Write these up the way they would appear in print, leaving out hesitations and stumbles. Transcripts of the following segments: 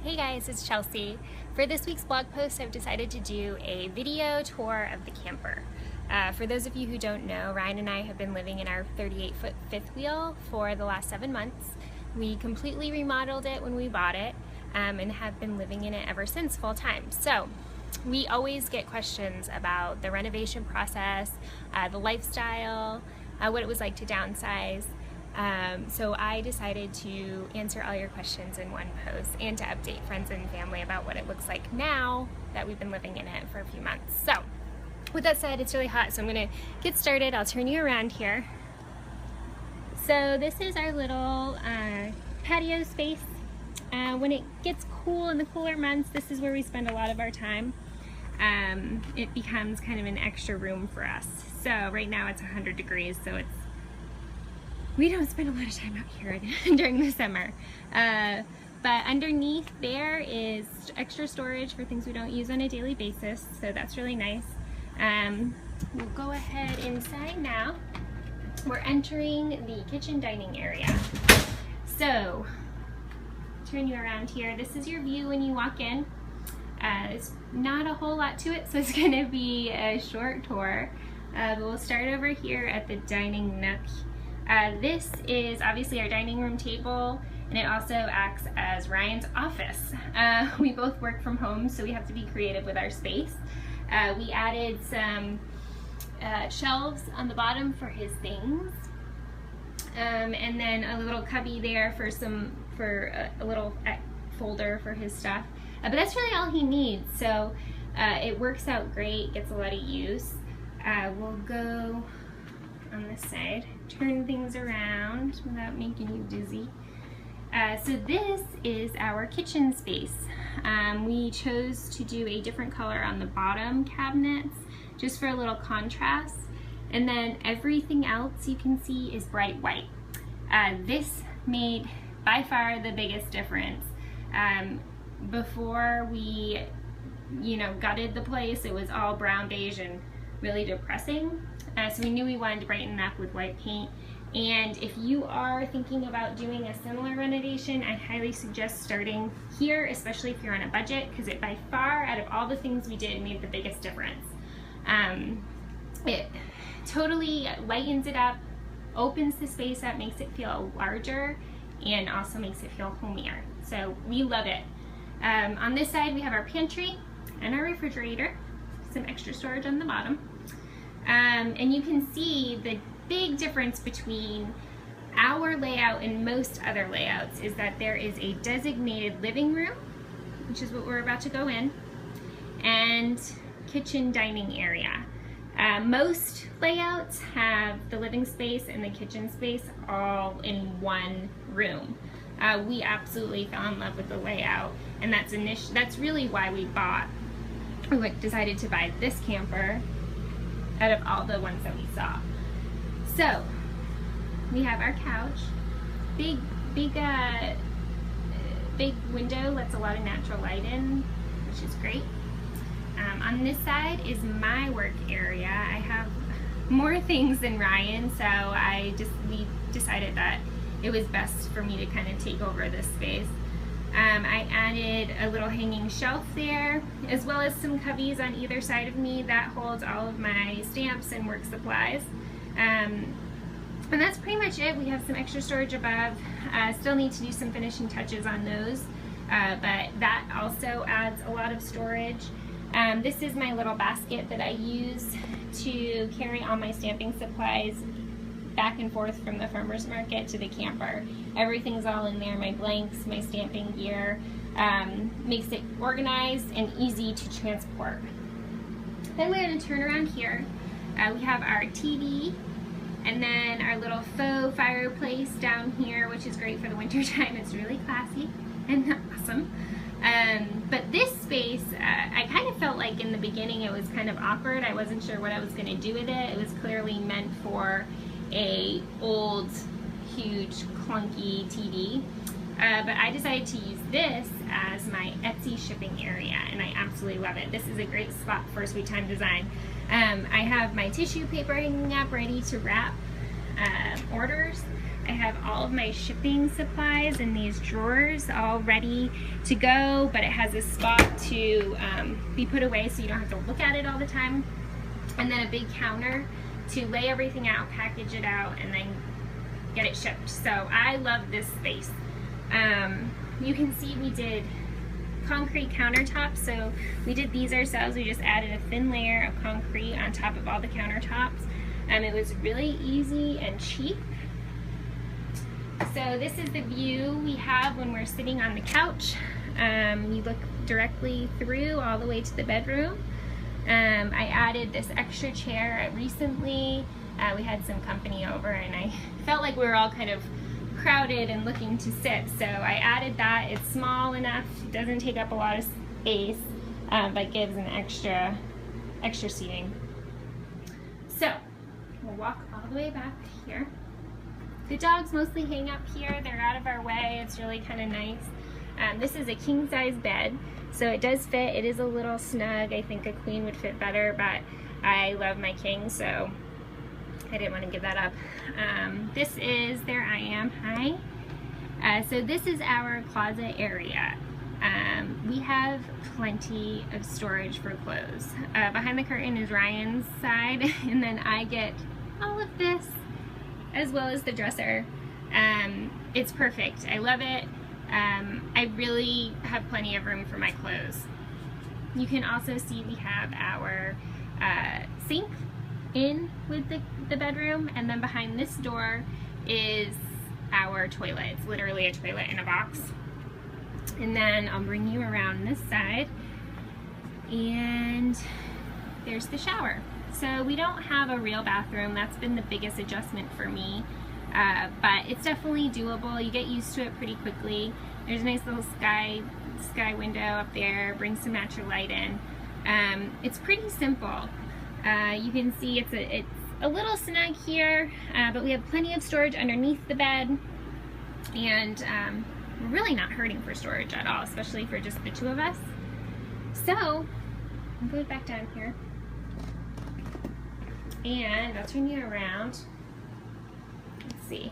Hey guys, it's Chelsea. For this week's blog post, I've decided to do a video tour of the camper. For those of you who don't know, Ryan and I have been living in our 38-foot fifth wheel for the last 7 months. We completely remodeled it when we bought it and have been living in it ever since full time. So we always get questions about the renovation process, the lifestyle, what it was like to downsize. So I decided to answer all your questions in one post and to update friends and family about what it looks like now that we've been living in it for a few months. So with that said, it's really hot, so I'm gonna get started. I'll turn you around here. So this is our little patio space. When it gets cool in the cooler months, this is where we spend a lot of our time. It becomes kind of an extra room for us. So right now it's 100 degrees, so we don't spend a lot of time out here during the summer. But underneath there is extra storage for things we don't use on a daily basis, so that's really nice. We'll go ahead inside now. We're entering the kitchen dining area. So, turn you around here. This is your view when you walk in. There's not a whole lot to it, so it's gonna be a short tour. But we'll start over here at the dining nook. This is obviously our dining room table, and it also acts as Ryan's office. We both work from home, so we have to be creative with our space. We added some shelves on the bottom for his things, and then a little cubby there for a little folder for his stuff. But that's really all he needs, so it works out great, gets a lot of use. We'll go on this side, turn things around without making you dizzy. So this is our kitchen space. We chose to do a different color on the bottom cabinets just for a little contrast, and then everything else you can see is bright white. This made by far the biggest difference. Before we gutted the place, it was all brown beige and really depressing. So we knew we wanted to brighten up with white paint. And if you are thinking about doing a similar renovation, I highly suggest starting here, especially if you're on a budget, because it by far, out of all the things we did, made the biggest difference. It totally lightens it up, opens the space up, makes it feel larger, and also makes it feel homier. So we love it. On this side, we have our pantry and our refrigerator, some extra storage on the bottom. And you can see the big difference between our layout and most other layouts is that there is a designated living room, which is what we're about to go in, and kitchen dining area. Most layouts have the living space and the kitchen space all in one room. We absolutely fell in love with the layout, and that's really why we decided to buy this camper out of all the ones that we saw. So we have our couch, big window, lets a lot of natural light in, which is great. On this side is my work area. I have more things than Ryan, so we decided that it was best for me to kind of take over this space. I added a little hanging shelf there, as well as some cubbies on either side of me that holds all of my stamps and work supplies. And that's pretty much it. We have some extra storage above. Still need to do some finishing touches on those, but that also adds a lot of storage. This is my little basket that I use to carry all my stamping supplies back and forth from the farmer's market to the camper. Everything's all in there, my blanks, my stamping gear. Makes it organized and easy to transport. Then we're going to turn around here. We have our TV, and then our little faux fireplace down here, which is great for the winter time. It's really classy and awesome. But this space, I kind of felt like in the beginning it was kind of awkward. I wasn't sure what I was going to do with it. It was clearly meant for a old, huge, clunky TV. But I decided to use this as my Etsy shipping area, and I absolutely love it. This is a great spot for Sweet Time Design. I have my tissue paper hanging up ready to wrap orders. I have all of my shipping supplies in these drawers all ready to go, but it has a spot to be put away so you don't have to look at it all the time. And then a big counter to lay everything out, package it out, and then get it shipped. So I love this space. You can see we did concrete countertops, so we did these ourselves. We just added a thin layer of concrete on top of all the countertops. It was really easy and cheap. So this is the view we have when we're sitting on the couch. You look directly through all the way to the bedroom. I added this extra chair recently. We had some company over and I felt like we were all kind of crowded and looking to sit, so I added that. It's small enough, it doesn't take up a lot of space, but gives an extra seating. So we'll walk all the way back here. The dogs mostly hang up here, they're out of our way, it's really kind of nice. This is a king size bed, so it does fit. It is a little snug. I think a queen would fit better, but I love my king, so I didn't want to give that up. This is, there I am, hi. So this is our closet area. We have plenty of storage for clothes. Behind the curtain is Ryan's side, and then I get all of this, as well as the dresser. It's perfect, I love it. I really have plenty of room for my clothes. You can also see we have our sink in with the bedroom, and then behind this door is our toilet. It's literally a toilet in a box. And then I'll bring you around this side, and there's the shower. So we don't have a real bathroom. That's been the biggest adjustment for me, but it's definitely doable. You get used to it pretty quickly. There's a nice little sky window up there, bring some natural light in. It's pretty simple. You can see it's a little snug here, but we have plenty of storage underneath the bed, and we're really not hurting for storage at all, especially for just the two of us. So I'll go back down here, and I'll turn you around. Let's see.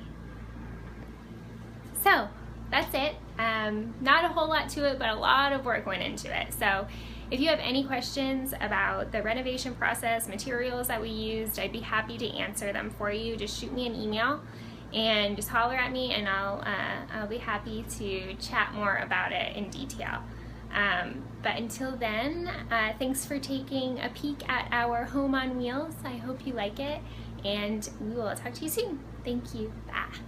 So that's it. Not a whole lot to it, but a lot of work went into it. So if you have any questions about the renovation process, materials that we used, I'd be happy to answer them for you. Just shoot me an email and just holler at me, and I'll be happy to chat more about it in detail. But until then, thanks for taking a peek at our home on wheels. I hope you like it, and we will talk to you soon. Thank you. Bye.